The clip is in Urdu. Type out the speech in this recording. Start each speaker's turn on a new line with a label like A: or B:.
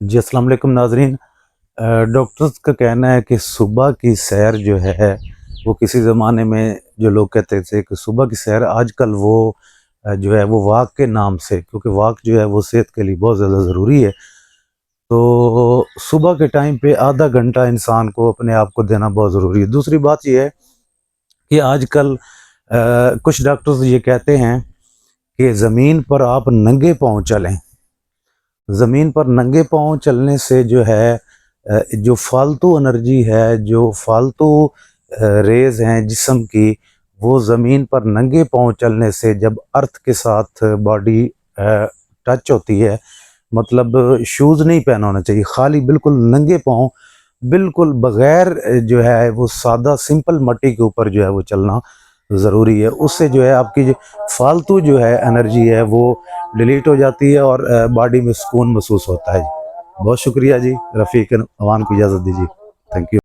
A: جی السلام علیکم ناظرین۔ ڈاکٹرز کا کہنا ہے کہ صبح کی سیر جو ہے وہ کسی زمانے میں جو لوگ کہتے تھے کہ صبح کی سیر، آج کل وہ جو ہے وہ واک کے نام سے، کیونکہ واک جو ہے وہ صحت کے لیے بہت زیادہ ضروری ہے، تو صبح کے ٹائم پہ آدھا گھنٹہ انسان کو اپنے آپ کو دینا بہت ضروری ہے۔ دوسری بات یہ ہے کہ آج کل کچھ ڈاکٹرز یہ کہتے ہیں کہ زمین پر آپ ننگے پاؤں چلیں۔ زمین پر ننگے پاؤں چلنے سے جو ہے جو فالتو انرجی ہے، جو فالتو ریز ہیں جسم کی، وہ زمین پر ننگے پاؤں چلنے سے جب ارتھ کے ساتھ باڈی ٹچ ہوتی ہے، مطلب شوز نہیں پہنا ہونا چاہیے، خالی بالکل ننگے پاؤں، بالکل بغیر جو ہے وہ سادہ سمپل مٹی کے اوپر جو ہے وہ چلنا ضروری ہے۔ اس سے جو ہے آپ کی جو فالتو جو ہے انرجی ہے وہ ڈیلیٹ ہو جاتی ہے اور باڈی میں سکون محسوس ہوتا ہے۔ بہت شکریہ جی، رفیق عوام کو اجازت دیجیے، تھینک یو۔